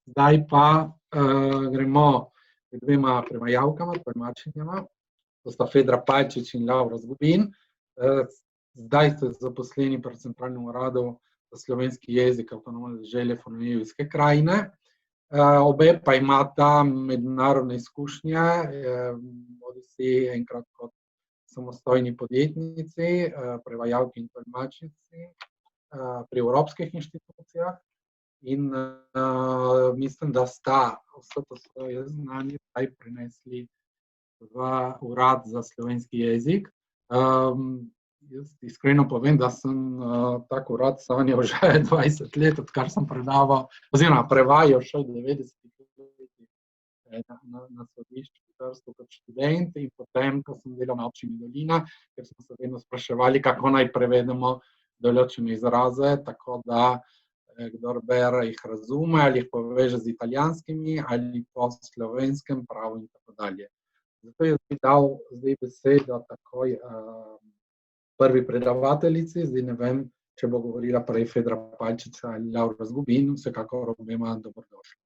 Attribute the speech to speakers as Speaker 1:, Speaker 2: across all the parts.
Speaker 1: Zdaj pa gremo k dvema prevajalkama, tolmačinjama. To sta Fedra Palčič in Laura Zgubin. Zdaj ste zaposleni pri Centralnem uradu za slovenski jezik Avtonomne dežele Fornivijske krajine. Obe pa imata mednarodne izkušnje, bodisi enkrat kot samostojni podjetnici, prevajalki in tolmačici pri evropskih inštitucijah. In mislim, da sta vse to svoje znanje zdaj prinesli v Urad za slovenski jezik. Jaz iskreno povem, da sem tak urad sanjal že 20 let, odkar sem predaval, oziroma prevajal še v 90-ih letih na sodišču v Trstu kot študent in potem, ko sem delal na Občini Dolina, ker smo se vedno spraševali, kako naj prevedemo določene izraze, tako da kdor bere jih razume ali jih poveže z italijanskimi ali po slovenskem pravu in tako dalje. Zato jaz bi dal zdaj besedo takoj prvi predavateljici, zdaj ne vem, če bo govorila prej Fedra Palčič ali Laura Zgubin, vsekakor obema dobrodošli.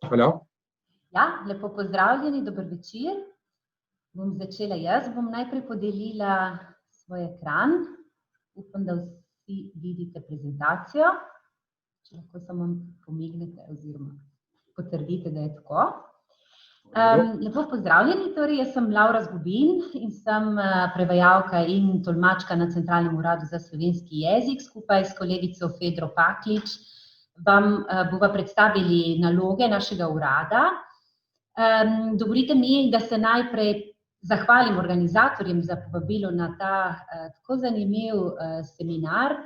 Speaker 1: Hvala.
Speaker 2: Ja, lepo pozdravljeni, dober večer. Bom začela jaz, bom najprej podelila svoj ekran. Upam, da vsi vidite prezentacijo. Če lahko samo pomignete oziroma potrdite, da je tako. Lepo pozdravljeni, torej jaz sem Laura Zgubin in sem prevajalka in tolmačka na Centralnem uradu za slovenski jezik. Skupaj s kolegico Fedro Paklič vam bova predstavili naloge našega urada. Dovolite mi, da se najprej zahvalim organizatorjem za povabilo na ta tako zanimiv seminar.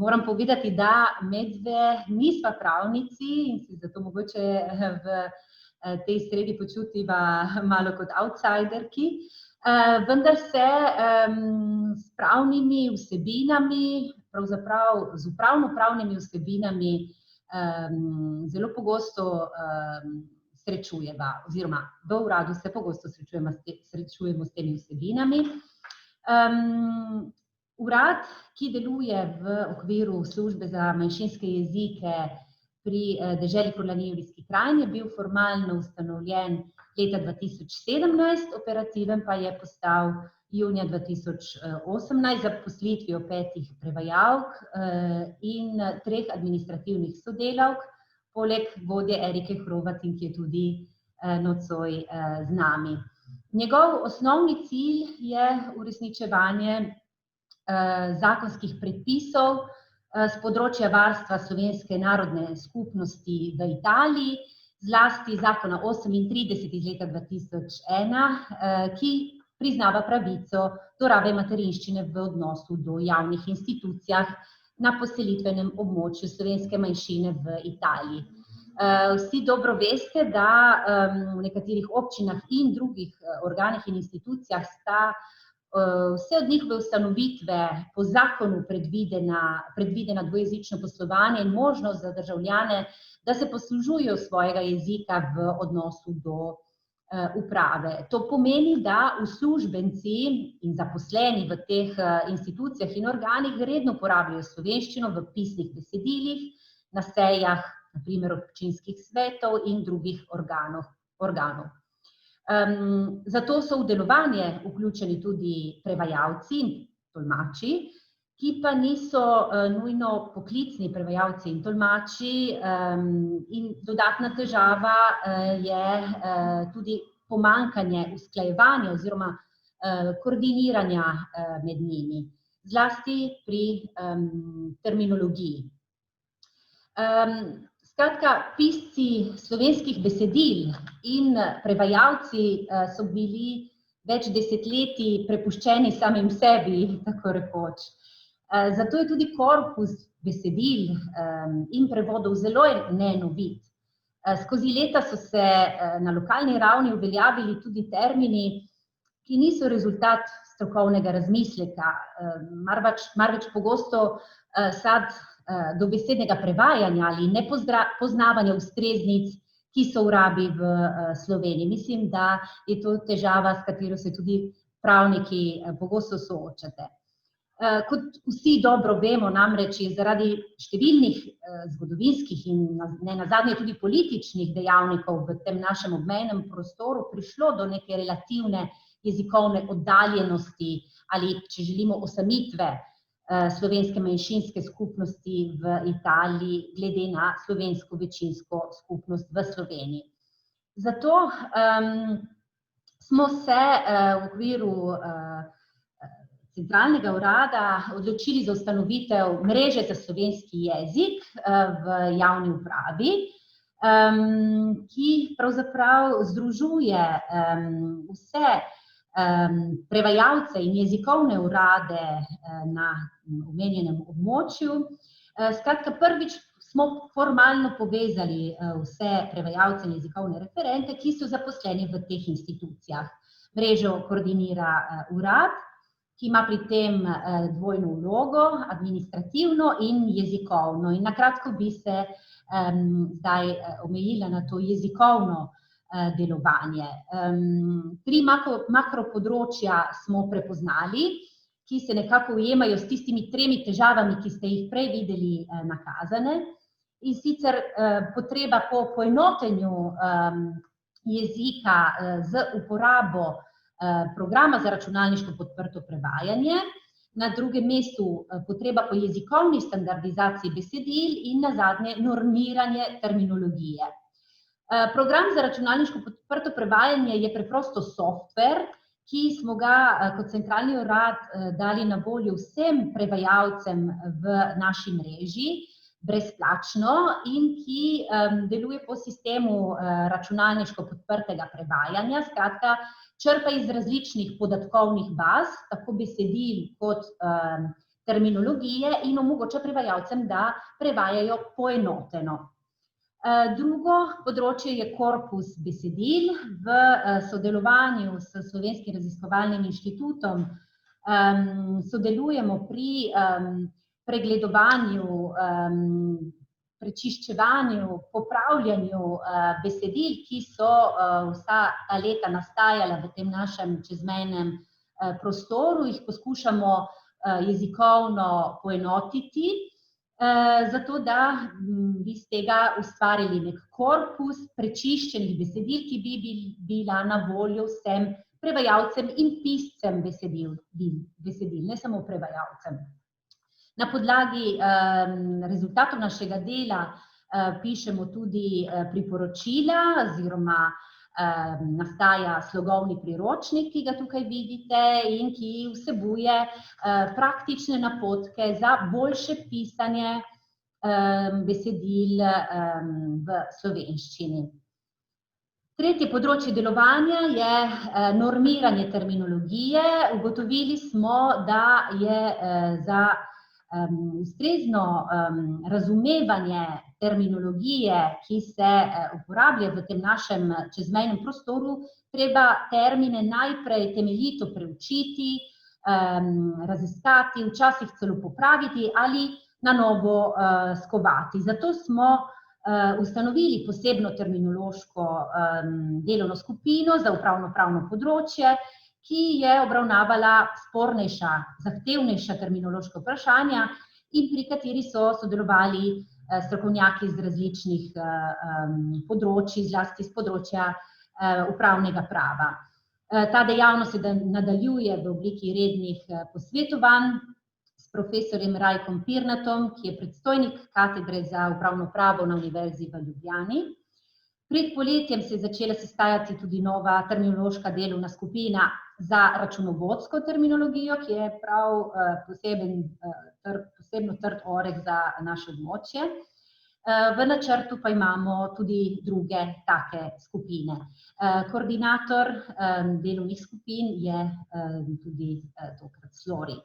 Speaker 2: Moram povedati, da medve nisva pravnici in se zato mogoče v tej sredi počutiva malo kot outsiderki, vendar se s pravnimi vsebinami, pravzaprav z upravno-pravnimi vsebinami zelo pogosto srečujeva, oziroma v uradu se pogosto srečujemo s temi vsebinami. Urad, ki deluje v okviru službe za manjšinske jezike pri deželi Furlanijski krajini, je bil formalno ustanovljen leta 2017, operativen pa je postal junija 2018 z zaposlitvijo 5 prevajalk in 3 administrativnih sodelavk, poleg vodje Erike Hrovatin, ki je tudi nocoj z nami. Njegov osnovni cilj je uresničevanje zakonskih predpisov s področja varstva slovenske narodne skupnosti v Italiji, zlasti zakona 38 iz leta 2001, ki priznava pravico do rabe materinščine v odnosu do javnih institucijah na poselitvenem območju slovenske manjšine v Italiji. Vsi dobro veste, da v nekaterih občinah in drugih organih in institucijah sta vse od njihove ustanovitve po zakonu predvidena dvojezično poslovanje in možnost za državljane, da se poslužujejo svojega jezika v odnosu do uprave. To pomeni, da uslužbenci in zaposleni v teh institucijah in organih redno uporabljajo slovenščino v pisnih besedilih, na sejah, na primer občinskih svetov in drugih organov. Zato so v delovanje vključeni tudi prevajalci in tolmači, ki pa niso nujno poklicni prevajalci in tolmači, in dodatna težava je tudi pomanjkanje usklajevanja oziroma koordiniranja med njimi, zlasti pri terminologiji. Skratka, pisci slovenskih besedil in prevajalci so bili več desetletij prepuščeni samim sebi, tako rekoč. Zato je tudi korpus besedil in prevodov zelo neenovit. Skozi leta so se na lokalni ravni uveljavili tudi termini, ki niso rezultat strokovnega razmisleka, marveč pogosto sad dobesednega prevajanja ali nepoznavanja ustreznic, ki so v rabi v Sloveniji. Mislim, da je to težava, s katero se tudi pravniki pogosto soočate. Kot vsi dobro vemo, namreč je zaradi številnih zgodovinskih in nenazadnje tudi političnih dejavnikov v tem našem obmejnem prostoru prišlo do neke relativne jezikovne oddaljenosti ali, če želimo, osamitve slovenske manjšinske skupnosti v Italiji glede na slovensko večinsko skupnost v Sloveniji. Zato smo se v okviru centralnega urada odločili za ustanovitev mreže za slovenski jezik v javni upravi, ki pravzaprav združuje vse prevajalce in jezikovne urade na omenjenem območju. Skratka, prvič smo formalno povezali vse prevajalce in jezikovne referente, ki so zaposleni v teh institucijah. Mrežo koordinira urad, ki ima pri tem dvojno vlogo, administrativno in jezikovno. In na kratko bi se zdaj omejila na to jezikovno delovanje. 3 makropodročja smo prepoznali, ki se nekako ujemajo s tistimi 3 težavami, ki ste jih prej videli nakazane. In sicer potreba po poenotenju jezika z uporabo programa za računalniško podprto prevajanje, na drugem mestu potreba po jezikovni standardizaciji besedil in nazadnje normiranje terminologije. Program za računalniško podprto prevajanje je preprosto softver, ki smo ga kot centralni urad dali na voljo vsem prevajalcem v naši mreži brezplačno in ki deluje po sistemu računalniško podprtega prevajanja, skratka, črpa iz različnih podatkovnih baz, tako besedil kot terminologije in omogoča prevajalcem, da prevajajo poenoteno. Drugo področje je korpus besedil. V sodelovanju s Slovenskim raziskovalnim inštitutom sodelujemo pri pregledovanju, prečiščevanju, popravljanju besedil, ki so vsa ta leta nastajala v tem našem čezmejnem prostoru, jih poskušamo jezikovno poenotiti, zato da bi iz tega ustvarili nek korpus prečiščenih besedil, ki bi bila na voljo vsem prevajalcem in piscem besedil, ne samo prevajalcem. Na podlagi rezultatov našega dela pišemo tudi priporočila oziroma nastaja slogovni priročnik, ki ga tukaj vidite in ki vsebuje praktične napotke za boljše pisanje besedil v slovenščini. Tretje področje delovanja je normiranje terminologije. Ugotovili smo, da je za ustrezno razumevanje terminologije, ki se uporablja v tem našem čezmejnem prostoru, treba termine najprej temeljito preučiti, raziskati, včasih celo popraviti ali na novo skovati. Zato smo ustanovili posebno terminološko delovno skupino za upravno-pravno področje, ki je obravnavala spornejša, zahtevnejša terminološka vprašanja in pri kateri so sodelovali strokovnjaki z različnih področij, zlasti z področja upravnega prava. Ta dejavnost se nadaljuje v obliki rednih posvetovanj s profesorjem Rajkom Pirnatom, ki je predstojnik katedre za upravno pravo na Univerzi v Ljubljani. Pred poletjem se je začela sestajati tudi nova terminološka delovna skupina za računovodsko terminologijo, ki je prav posebno trd oreh za naše območje. V načrtu pa imamo tudi druge take skupine. Koordinator delovnih skupin je tudi tokrat Slori.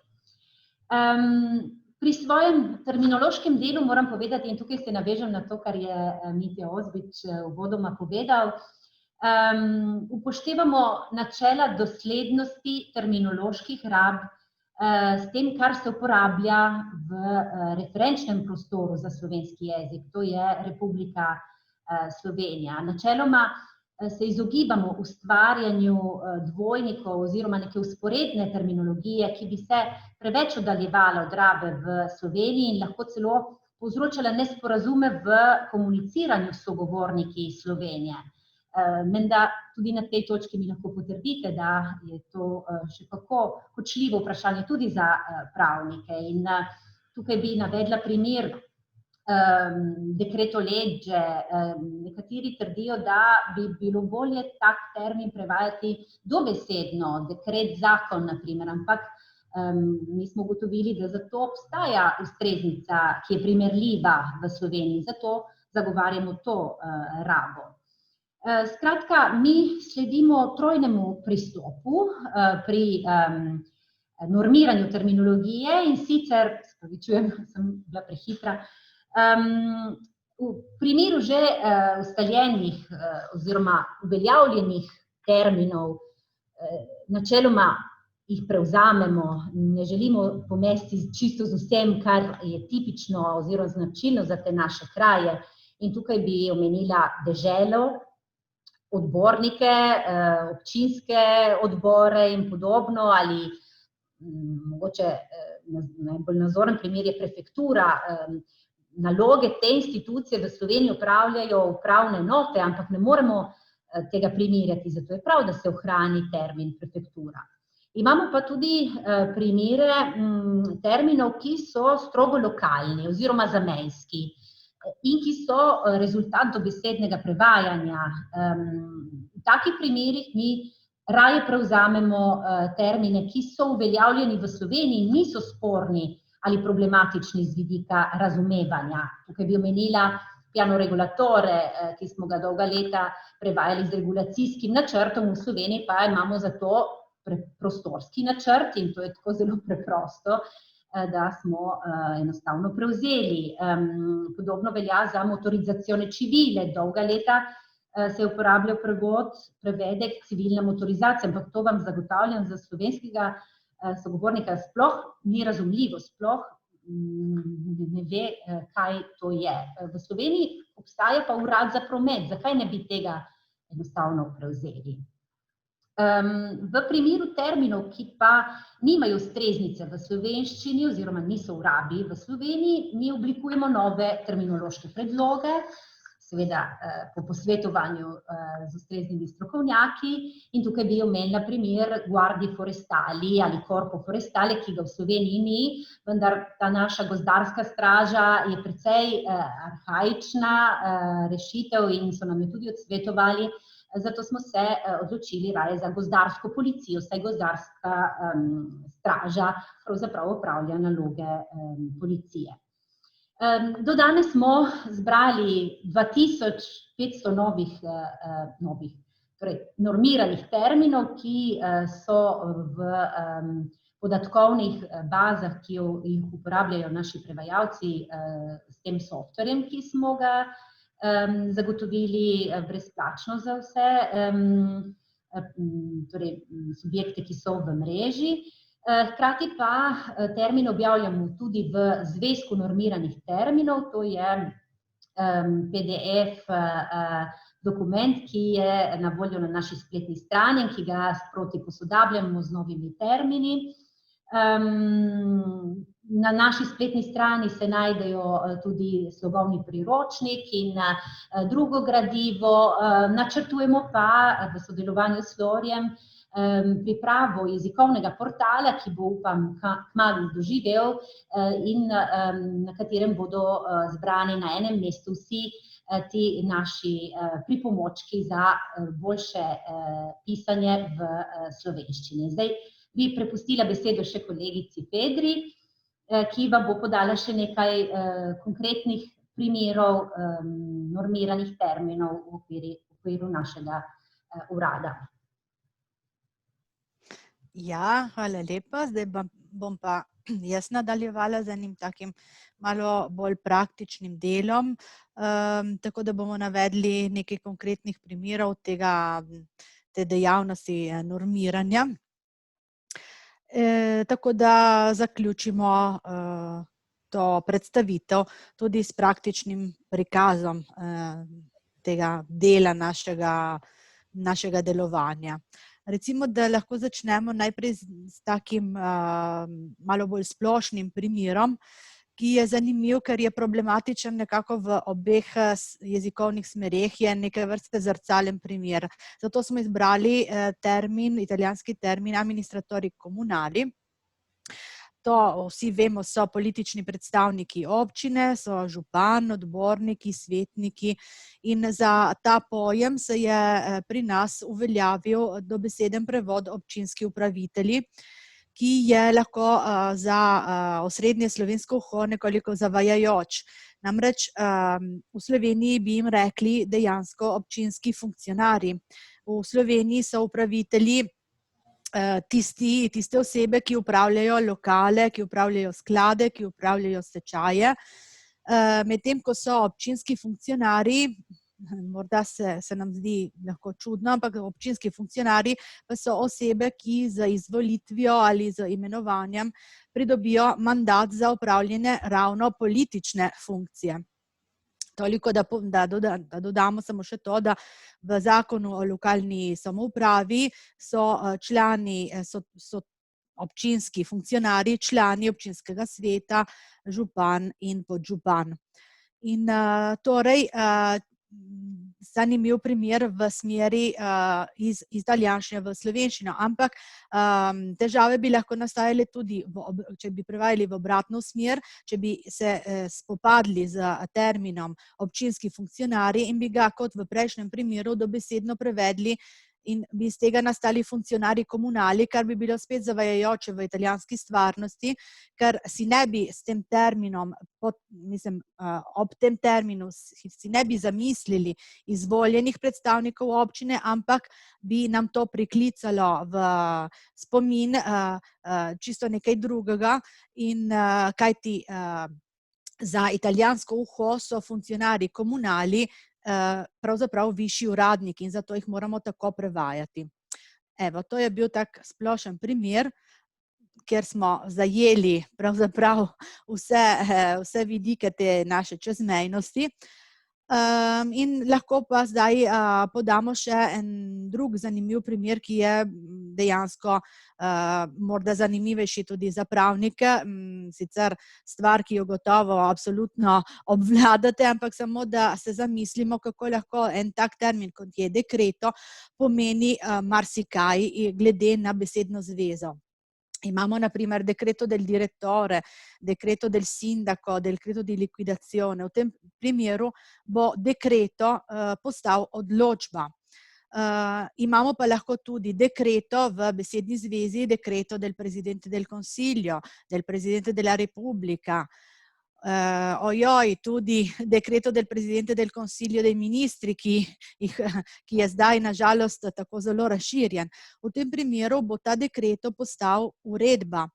Speaker 2: Pri svojem terminološkem delu moram povedati, in tukaj se navežem na to, kar je Mitja Ozbič uvodoma povedal, upoštevamo načela doslednosti terminoloških rab s tem, kar se uporablja v referenčnem prostoru za slovenski jezik, to je Republika Slovenija. Načeloma se izogibamo ustvarjanju dvojnikov oziroma neke usporedne terminologije, ki bi se preveč oddaljevala od rabe v Sloveniji in lahko celo povzročala nesporazume v komuniciranju s sogovorniki iz Slovenije. Menda tudi na tej točki mi lahko potrdite, da je to še kako kočljivo vprašanje tudi za pravnike. In tukaj bi navedla primer dekreto legge. Nekateri trdijo, da bi bilo bolje tak termin prevajati dobesedno, dekret zakon, na primer, ampak mi smo ugotovili, da za to obstaja ustreznica, ki je primerljiva v Sloveniji, zato zagovarjamo to rabo. Skratka, mi sledimo trojnemu pristopu pri normiranju terminologije in sicer, spravičujem, sem bila prehitra, v primeru že ustaljenih oziroma uveljavljenih terminov načeloma jih prevzamemo, ne želimo pomesti čisto z vsem, kar je tipično oziroma značilno za te naše kraje. In tukaj bi omenila deželo, odbornike, občinske odbore in podobno, ali mogoče najbolj nazoren primer je prefektura. Naloge te institucije v Sloveniji opravljajo upravne enote, ampak ne moremo tega primerjati, zato je prav, da se ohrani termin prefektura. Imamo pa tudi primere terminov, ki so strogo lokalni oziroma zamejski in ki so rezultat dobesednega prevajanja. V takih primerih mi raje prevzamemo termine, ki so uveljavljeni v Sloveniji in niso sporni ali problematični z vidika razumevanja. Tukaj bi omenila piano regulatore, ki smo ga dolga leta prevajali z regulacijskim načrtom, v Sloveniji pa imamo za to prostorski načrt in to je tako zelo preprosto, da smo enostavno prevzeli. Podobno velja za motorizacione civile. Dolga leta se je uporabljal prevedek civilna motorizacija, ampak to vam zagotavljam za slovenskega sogovornika sploh ni razumljivo, sploh ne ve, kaj to je. V Sloveniji obstaja pa urad za promet, zakaj ne bi tega enostavno prevzeli? V primeru terminov, ki pa nimajo ustreznice v slovenščini oziroma niso v rabi v Sloveniji, mi oblikujemo nove terminološke predloge, seveda po posvetovanju z ustreznimi strokovnjaki, in tukaj bi omenila primer Guardie Forestali ali Corpo Forestale, ki ga v Sloveniji ni, vendar ta naša gozdarska straža je precej arhaična rešitev in so nam jo tudi odsvetovali, zato smo se odločili raje za gozdarsko policijo, saj gozdarska straža pravzaprav opravlja naloge policije. Do danes smo zbrali 2500 novih, torej normiranih terminov, ki so v podatkovnih bazah, ki jih uporabljajo naši prevajalci s tem softverjem, ki smo ga zagotovili brezplačno za vse torej subjekte, ki so v mreži. Hkrati pa termin objavljamo tudi v zvezku normiranih terminov, to je PDF dokument, ki je na voljo na naši spletni strani in ki ga sproti posodabljamo z novimi termini. Na naši spletni strani se najdejo tudi slogovni priročnik in drugo gradivo. Načrtujemo pa v sodelovanju s Florjem pripravo jezikovnega portala, ki bo, upam, kmalu doživel in na katerem bodo zbrani na enem mestu vsi ti naši pripomočki za boljše pisanje v slovenščini. Zdaj bi prepustila besedo še kolegici Pedri, ki vam bo podala še nekaj konkretnih primerov normiranih terminov v okviru našega urada.
Speaker 3: Ja, hvala lepa. Zdaj bom pa jaz nadaljevala z enim takim malo bolj praktičnim delom, tako da bomo navedli nekaj konkretnih primerov te dejavnosti normiranja. Tako da zaključimo to predstavitev tudi s praktičnim prikazom tega dela našega našega delovanja. Recimo, da lahko začnemo najprej s takim malo bolj splošnim primerom, ki je zanimiv, ker je problematičen nekako v obeh jezikovnih smereh, je neke vrste zrcalen primer. Zato smo izbrali italijanski termin amministratori comunali. To vsi vemo, so politični predstavniki občine, so župan, odborniki, svetniki, in za ta pojem se je pri nas uveljavil dobeseden prevod občinski upravitelji, ki je lahko za osrednje slovensko uho nekoliko zavajajoč. Namreč v Sloveniji bi jim rekli dejansko občinski funkcionarji. V Sloveniji so upravitelji tiste osebe, ki upravljajo lokale, ki upravljajo sklade, ki upravljajo stečaje, medtem ko so občinski funkcionarji, morda se nam zdi lahko čudno, ampak občinski funkcionarji pa so osebe, ki z izvolitvijo ali z imenovanjem pridobijo mandat za upravljanje ravno politične funkcije. Toliko, da dodamo samo še to, da v zakonu o lokalni samoupravi so občinski funkcionarji, člani občinskega sveta, župan in podžupan. In torej, zanimiv primer v smeri iz italijanščine v slovenščino, ampak težave bi lahko nastajale tudi, če bi prevajali v obratno smer, če bi se spopadli z terminom občinski funkcionarji in bi ga kot v prejšnjem primeru dobesedno prevedli in bi iz tega nastali funkcionarji komunali, kar bi bilo spet zavajajoče v italijanski stvarnosti, ker si ne bi s tem terminom, ob tem terminu si ne bi zamislili izvoljenih predstavnikov občine, ampak bi nam to priklicalo v spomin čisto nekaj drugega, in kajti za italijansko uho so funkcionarji komunali pravzaprav višji uradniki in zato jih moramo tako prevajati. Evo, to je bil tak splošen primer, kjer smo zajeli pravzaprav vse vidike te naše čezmejnosti. In lahko pa zdaj podamo še en drug zanimiv primer, ki je dejansko morda zanimivejši tudi za pravnike, sicer stvar, ki jo gotovo absolutno obvladate, ampak samo da se zamislimo, kako lahko en tak termin, kot je dekreto, pomeni marsikaj glede na besedno zvezo. Imamo na primer decreto del direttore, decreto del sindaco, decreto di liquidazione. V tem primeru bo decreto postal odločba. Imamo pa lahko tudi decreto v besedni zvezi, decreto del presidente del consiglio, del presidente della repubblica, tudi decreto del presidente del consiglio dei ministri, ki je zdaj nažalost tako zelo razširjen. V tem primeru bo ta dekreto postal uredba.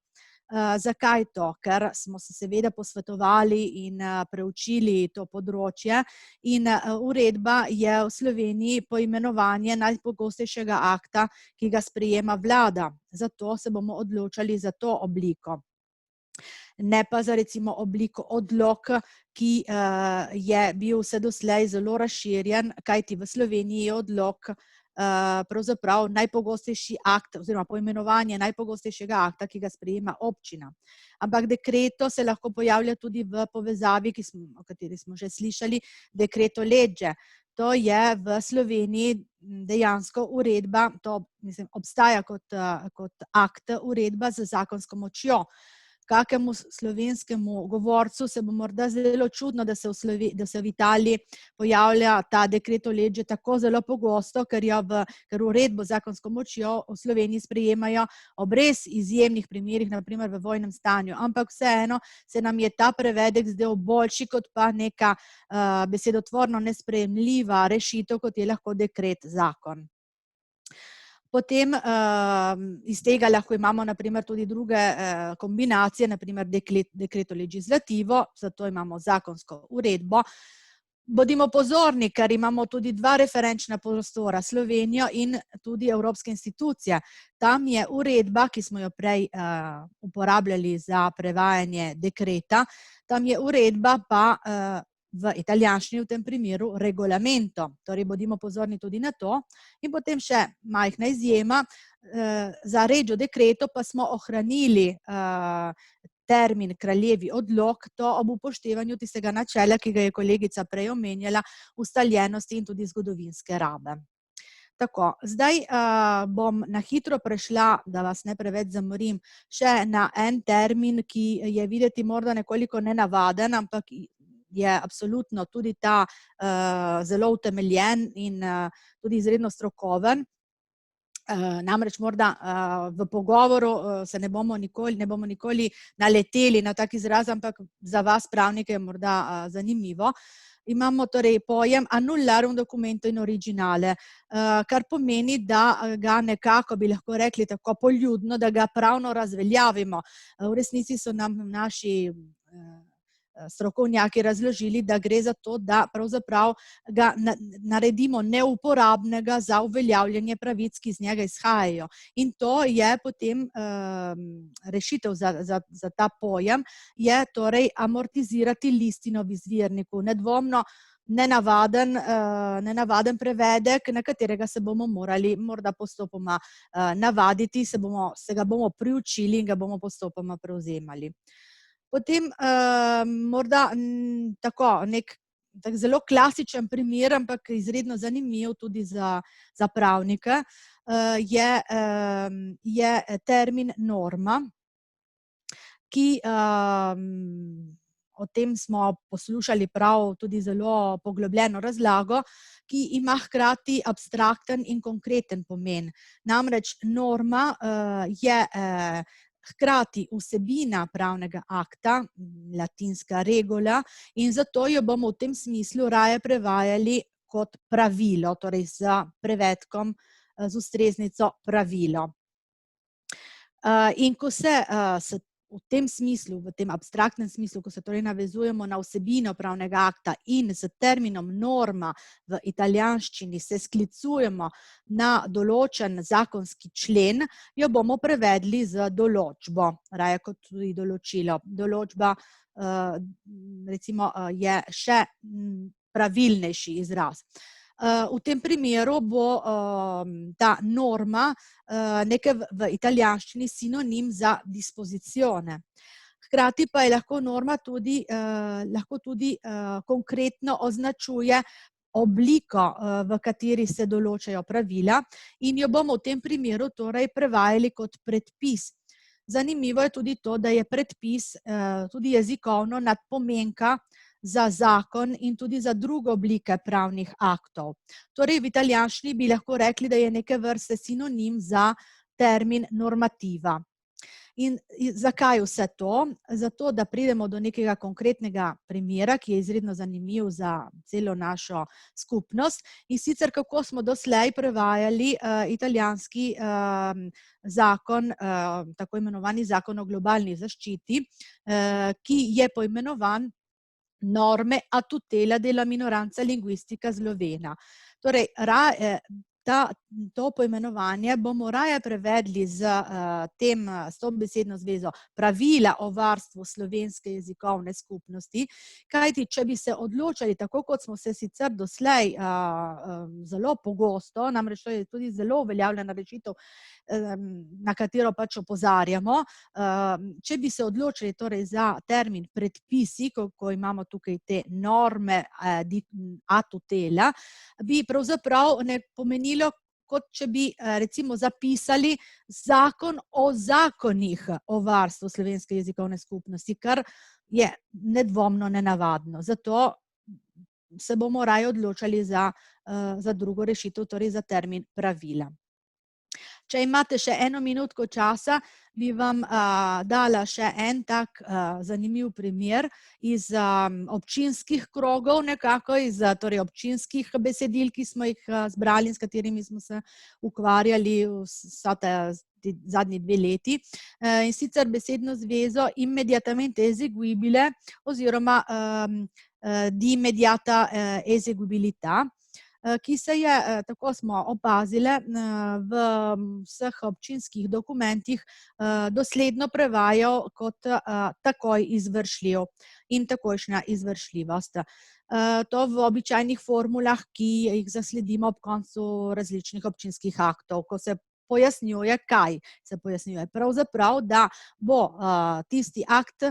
Speaker 3: Zakaj to? Ker smo se seveda posvetovali in preučili to področje in uredba je v Sloveniji poimenovanje najpogostejšega akta, ki ga sprejema vlada. Zato se bomo odločali za to obliko. Ne pa za recimo obliko odlok, ki je bil vse doslej zelo razširjen, kajti v Sloveniji je odlok pravzaprav najpogostejši akt oziroma poimenovanje najpogostejšega akta, ki ga sprejema občina. Ampak dekreto se lahko pojavlja tudi v povezavi, o kateri smo že slišali, decreto legge. To je v Sloveniji dejansko uredba, to obstaja kot akt uredba z zakonsko močjo. Kakemu slovenskemu govorcu se bo morda zelo čudno, da se v Italiji pojavlja ta decreto legge tako zelo pogosto, ker uredbo z zakonsko močjo v Sloveniji sprejemajo ob res izjemnih primerih, na primer v vojnem stanju. Ampak vseeno se nam je ta prevedek zdel boljši kot pa neka besedotvorno nesprejemljiva rešitev, kot je lahko dekret zakon. Potem iz tega lahko imamo na primer tudi druge kombinacije, na primer decreto legislativo, zato imamo zakonsko uredbo. Bodimo pozorni, ker imamo tudi dva referenčna prostora, Slovenijo in tudi evropske institucije. Tam je uredba, ki smo jo prej uporabljali za prevajanje dekreta, tam je uredba pa v italijanščini v tem primeru regolamento. Torej, bodimo pozorni tudi na to. In potem še majhna izjema, za regio decreto pa smo ohranili termin kraljevi odlok, to ob upoštevanju tistega načela, ki ga je kolegica prej omenjala, ustaljenosti in tudi zgodovinske rabe. Tako, zdaj bom na hitro prešla, da vas ne preveč zamorim, še na en termin, ki je videti morda nekoliko nenavaden, ampak je absolutno tudi ta zelo utemeljen in tudi izredno strokoven. Namreč morda v pogovoru se ne bomo nikoli naleteli na tak izraz, ampak za vas pravnike je morda zanimivo. Imamo torej pojem annullare un documento in originale, kar pomeni, da ga nekako, bi lahko rekli tako poljudno, da ga pravno razveljavimo. V resnici so nam naši strokovnjaki razložili, da gre za to, da pravzaprav ga naredimo neuporabnega za uveljavljanje pravic, ki iz njega izhajajo. In to je potem rešitev za ta pojem, je torej amortizirati listino v izvirniku. Nedvomno nenavaden prevedek, na katerega se bomo morali morda postopoma navaditi, se ga bomo priučili in ga bomo postopoma prevzemali. Potem morda tako nek tak zelo klasičen primer, ampak izredno zanimiv tudi za pravnike, je termin norma, ki o tem smo poslušali prav tudi zelo poglobljeno razlago, ki ima hkrati abstrakten in konkreten pomen. Namreč norma je hkrati vsebina pravnega akta, latinska regula, in zato jo bomo v tem smislu raje prevajali kot pravilo, torej z prevedkom, z ustreznico pravilo. In ko se v tem smislu, v tem abstraktnem smislu, ko se torej navezujemo na vsebino pravnega akta in s terminom norma v italijanščini se sklicujemo na določen zakonski člen, jo bomo prevedli z določbo, raje kot tudi določilo. Določba recimo je še pravilnejši izraz. V tem primeru bo ta norma v italijanščini sinonim za disposizione. Hkrati pa je lahko norma tudi konkretno označuje obliko, v kateri se določajo pravila, in jo bomo v tem primeru torej prevajali kot predpis. Zanimivo je tudi to, da je predpis tudi jezikovno nadpomenka za zakon in tudi za druge oblike pravnih aktov. Torej, v italijanščini bi lahko rekli, da je neke vrste sinonim za termin normativa. In zakaj vse to? Zato, da pridemo do nekega konkretnega primera, ki je izredno zanimiv za celo našo skupnost, in sicer kako smo doslej prevajali italijanski zakon, tako imenovani zakon o globalni zaščiti, ki je poimenovan norme a tutela della minoranza linguistica slovena. Torej, to poimenovanje bomo raje prevedli s to besedno zvezo pravila o varstvu slovenske jezikovne skupnosti, kajti če bi se odločali tako, kot smo se sicer doslej zelo pogosto, namreč to je tudi zelo uveljavljena rešitev, na katero pač opozarjamo, če bi se odločili torej za termin predpisi, ko imamo tukaj te norme a tutela, bi pravzaprav ne pomenilo, kot če bi recimo zapisali zakon o zakonih o varstvu slovenske jezikovne skupnosti, kar je nedvomno nenavadno. Zato se bomo raje odločali za drugo rešitev, torej za termin pravila. Če imate še 1 minutko časa, bi vam dala še en tak zanimiv primer iz občinskih krogov, nekako iz torej občinskih besedil, ki smo jih zbrali in s katerimi smo se ukvarjali zadnji 2 leti. In sicer besedno zvezo immediatamente eseguibile oziroma di immediata eseguibilità. ki se je, tako smo opazile, v vseh občinskih dokumentih dosledno prevajal kot takoj izvršljiv in takojšnja izvršljivost. To v običajnih formulah, ki jih zasledimo ob koncu različnih občinskih aktov, ko se pojasnjuje, kaj se pojasnjuje. Pravzaprav, da bo tisti akt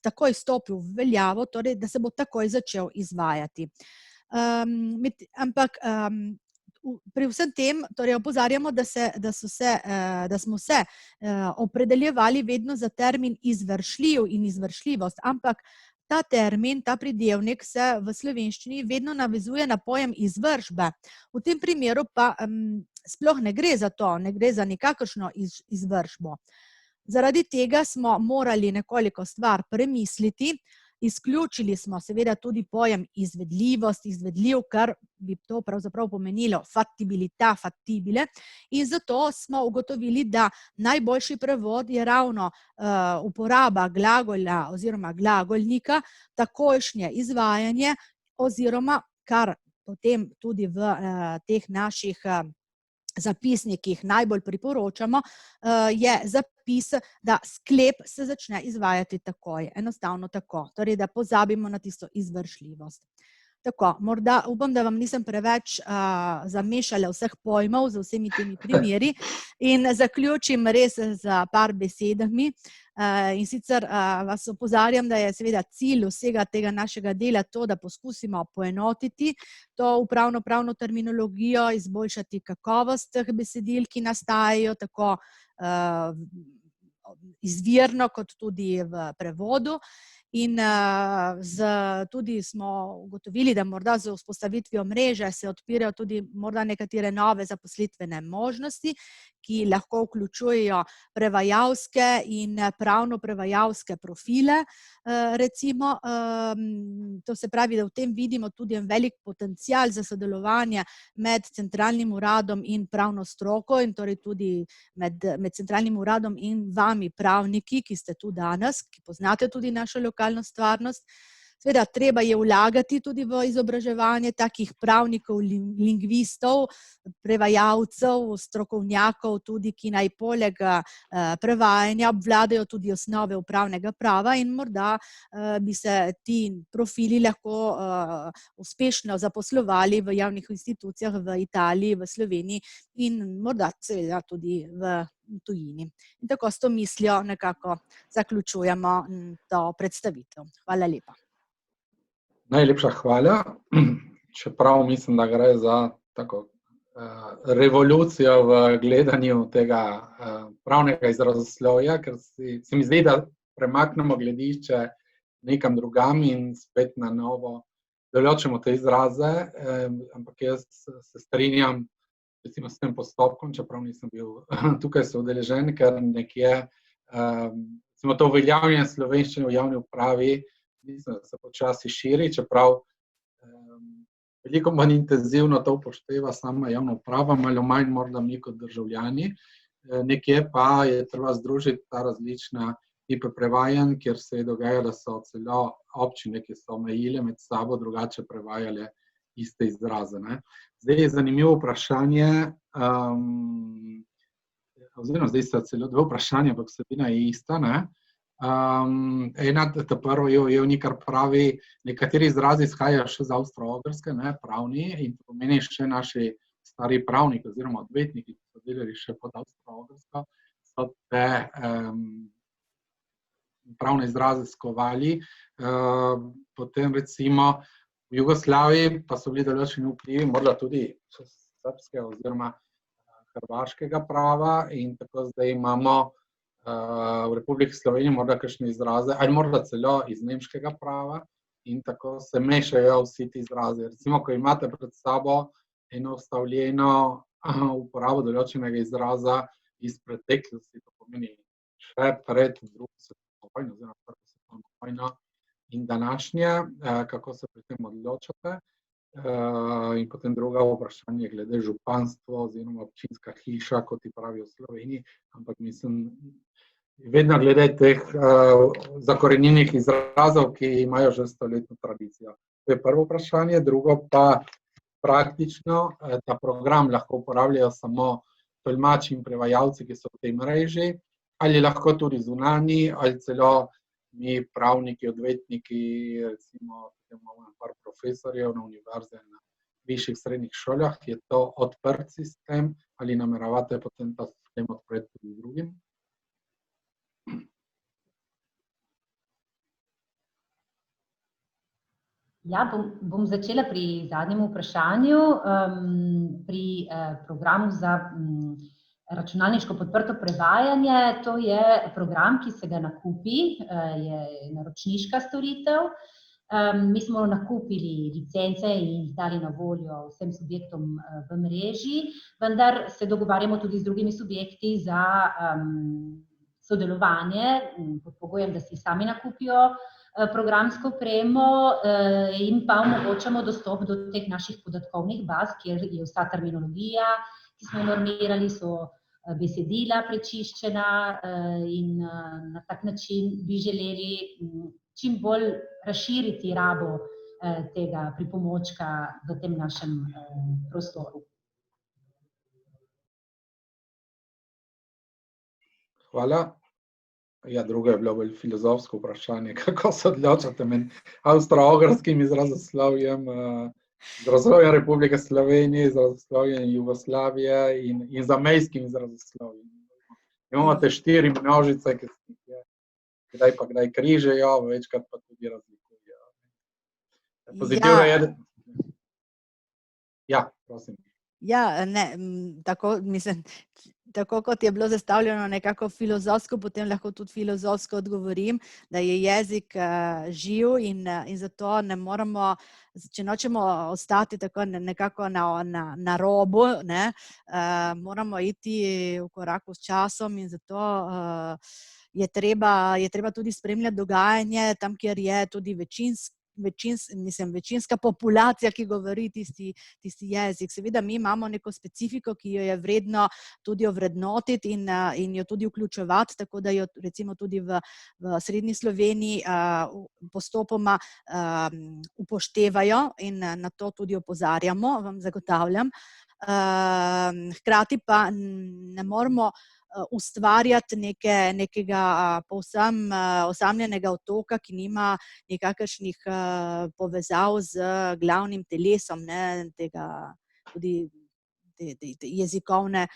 Speaker 3: takoj stopil v veljavo, torej da se bo takoj začel izvajati. Ampak pri vsem tem torej opozarjamo, da smo se opredeljevali vedno za termin izvršljiv in izvršljivost, ampak ta termin, ta pridevnik se v slovenščini vedno navezuje na pojem izvršbe. V tem primeru pa sploh ne gre za to, ne gre za nikakršno izvršbo. Zaradi tega smo morali nekoliko stvar premisliti. Izključili smo seveda tudi pojem izvedljivost, izvedljiv, kar bi to pravzaprav pomenilo fattibilità, fattibile, in zato smo ugotovili, da najboljši prevod je ravno uporaba glagola oziroma glagolnika, takojšnje izvajanje oziroma, kar potem tudi v teh naših zapisnikih najbolj priporočamo, je zapis, da sklep se začne izvajati takoj, enostavno tako, torej da pozabimo na tisto izvršljivost. Tako, morda upam, da vam nisem preveč zamešala vseh pojmov z vsemi temi primeri in zaključim res z par besedami. In sicer vas opozarjam, da je seveda cilj vsega tega našega dela to, da poskusimo poenotiti to upravno-pravno terminologijo, izboljšati kakovost teh besedil, ki nastajajo tako izvirno kot tudi v prevodu. In tudi smo ugotovili, da morda z vzpostavitvijo mreže se odpirajo tudi morda nekatere nove zaposlitvene možnosti, ki lahko vključujejo prevajalske in pravno-prevajalske profile. Recimo, to se pravi, da v tem vidimo tudi en velik potencial za sodelovanje med centralnim uradom in pravno stroko in torej tudi med centralnim uradom in vami pravniki, ki ste tu danes, ki poznate tudi našo lokalno stvarnost. Seveda, treba je vlagati tudi v izobraževanje takih pravnikov, lingvistov, prevajalcev, strokovnjakov tudi, ki naj poleg prevajanja obvladajo tudi osnove upravnega prava in morda bi se ti profili lahko uspešno zaposlovali v javnih institucijah v Italiji, v Sloveniji in morda seveda tudi v tujini. In tako s to mislijo nekako zaključujemo to predstavitev. Hvala lepa.
Speaker 1: Najlepša hvala, čeprav mislim, da gre za tako revolucijo v gledanju tega pravnega izrazoslovja, ker se mi zdi, da premaknemo gledišče nekam drugam in spet na novo določimo te izraze, ampak jaz se strinjam recimo s tem postopkom, čeprav nisem bil tukaj soudeležen, ker nekje to uveljavljanje slovenščine v javni upravi mislim, da se počasi širi, čeprav veliko manj intenzivno to upošteva sama javna uprava, malo manj morda mi kot državljani. Nekje pa je treba združiti ta različna tipe prevajanj, kjer se je dogajalo, da so celo občine, ki so omejile med sabo, drugače prevajale iste izraze. Zdaj je zanimivo vprašanje, oziroma zdaj so celo dve vprašanja, ampak vsebina je ista, ta prvo je kar pravi, nekateri izrazi izhajajo še z Avstro-Ogrske, pravni, in to pomeni še naši stari pravniki oziroma odvetniki, ki so delali še pod Avstro-Ogrsko, so te pravne izraze skovali. Potem recimo v Jugoslaviji pa so bili določeni vplivi, morda tudi srbskega oziroma hrvaškega prava in tako zdaj imamo v Republiki Sloveniji morda kakšne izraze, ali morda celo iz nemškega prava in tako se mešajo vsi ti izrazi. Recimo, ko imate pred sabo eno ustavljeno uporabo določenega izraza iz preteklosti, to pomeni še pred drugo svetovno vojno oziroma prvo svetovno vojno in današnje, kako se pri tem odločate. In potem druga vprašanje glede županstva oziroma občinska hiša, kot ti pravijo v Sloveniji, ampak mislim, vedno glede teh zakorenjenih izrazov, ki imajo že stoletno tradicijo. To je prvo vprašanje. Drugo pa praktično, ta program lahko uporabljajo samo tolmači in prevajalci, ki so v tej mreži, ali lahko tudi zunanji, ali celo mi pravniki, odvetniki, recimo imamo par profesorjev na univerzi, na višjih srednjih šolah, je to odprt sistem, ali nameravate potem ta sistem odpreti tudi drugim?
Speaker 2: Ja, bom začela pri zadnjem vprašanju. Pri programu za računalniško podprto prevajanje, to je program, ki se ga nakupi, je naročniška storitev. Mi smo nakupili licence in jih dali na voljo vsem subjektom v mreži, vendar se dogovarjamo tudi z drugimi subjekti za sodelovanje, pod pogojem, da si sami nakupijo programsko opremo in pa omogočamo dostop do teh naših podatkovnih baz, kjer je vsa terminologija, ki smo jo normirali, so besedila prečiščena in na tak način bi želeli čim bolj razširiti rabo tega pripomočka v tem našem prostoru.
Speaker 1: Hvala. Ja, drugo je bilo bolj filozofsko vprašanje, kako se odločate med avstro-ogrskim izrazoslovjem, izrazoslovjem Republike Slovenije, izrazoslovjem Jugoslavije in zamejskim izrazoslovjem. Imamo te 4 množice, ki se kdaj križajo, večkrat pa tudi razlikujejo. Pozitivno je... Ja, prosim.
Speaker 3: Ja, ne, tako kot je bilo zastavljeno nekako filozofsko, potem lahko tudi filozofsko odgovorim, da je jezik živ in zato ne moramo, če nočemo ostati tako nekako na robu, ne, moramo iti v koraku s časom in zato je treba tudi spremljati dogajanje tam, kjer je tudi večinska populacija, ki govori tisti jezik. Seveda mi imamo neko specifiko, ki jo je vredno tudi ovrednotiti in jo tudi vključevati, tako da jo recimo tudi v srednji Sloveniji postopoma upoštevajo in na to tudi opozarjamo, vam zagotavljam. Hkrati pa ne moramo ustvarjati nekega povsem osamljenega otoka, ki nima nikakršnih povezav z glavnim telesom, ne, tega tudi jezikovne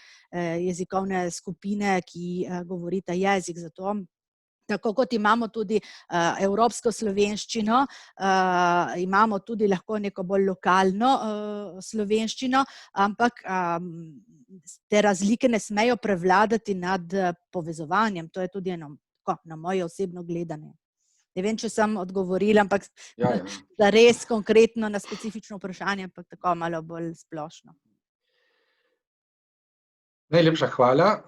Speaker 3: skupine, ki govorita jezik. Zato, tako kot imamo tudi evropsko slovenščino, imamo tudi lahko neko bolj lokalno slovenščino, ampak te razlike ne smejo prevladati nad povezovanjem. To je tudi eno, na moje osebno gledanje. Ne vem, če sem odgovorila, ampak da res konkretno na specifično vprašanje, ampak tako malo bolj splošno.
Speaker 1: Najlepša hvala.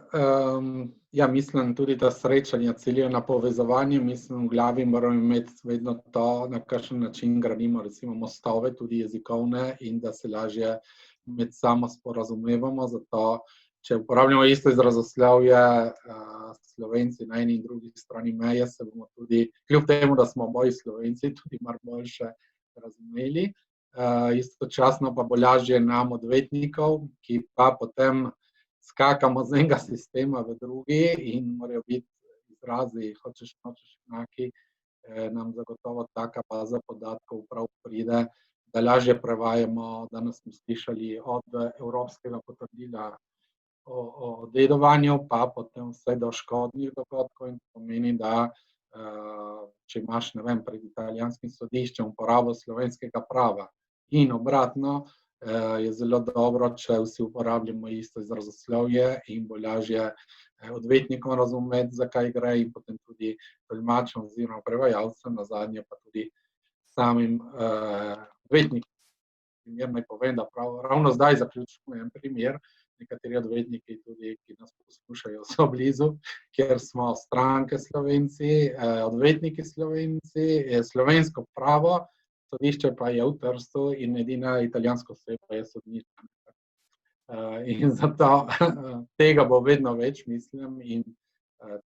Speaker 1: Ja, mislim tudi, da srečanja ciljajo na povezovanje. Mislim, v glavi moramo imeti vedno to, na kakšen način gradimo recimo mostove, tudi jezikovne, in da se lažje med samo sporazumevamo. Zato, če uporabljamo isto izrazoslovje, Slovenci na eni in drugi strani meje, se bomo tudi, kljub temu, da smo oboji Slovenci, tudi malo boljše razumeli. Istočasno pa bo lažje nam odvetnikov, ki pa potem skakamo z enega sistema v drugi in morajo biti izrazi, hočeš nočeš enaki, nam zagotovo taka baza podatkov prav pride, da lažje prevajamo. Danes smo slišali od evropskega potrdila o dedovanju, pa potem vse do škodnih dogodkov, in pomeni, da če imaš, ne vem, pred italijanskim sodiščem uporabo slovenskega prava in obratno, je zelo dobro, če vsi uporabljamo isto izrazoslovje in bo lažje odvetnikom razumeti, za kaj gre, in potem tudi tolmačem oziroma prevajalcem, nazadnje pa tudi samim odvetnikom. Primer naj povem, da ravno zdaj zaključujem primer, nekateri odvetniki tudi, ki nas poslušajo, so blizu, kjer smo stranke Slovenci, odvetniki Slovenci, slovensko pravo, sodišče pa je v Trstu in edina italijanska oseba je sodnica. In zato tega bo vedno več, mislim, in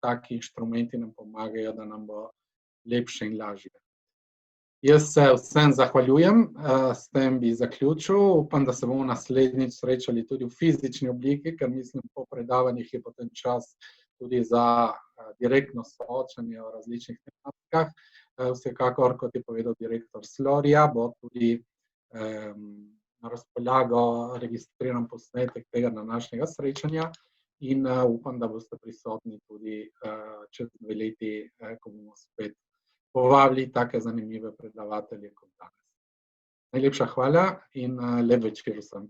Speaker 1: taki inštrumenti nam pomagajo, da nam bo lepše in lažje. Jaz se vsem zahvaljujem, s tem bi zaključil. Upam, da se bomo naslednjič srečali tudi v fizični obliki, ker mislim, po predavanjih je potem čas tudi za direktno soočanje o različnih tematikah. Vsekakor, kot je povedal direktor Slorja, bo tudi na razpolago registriran posnetek tega današnjega srečanja in upam, da boste prisotni tudi čez 2 leti, ko bomo spet povabili take zanimive predavatelje kot danes. Najlepša hvala in lep večer vsem.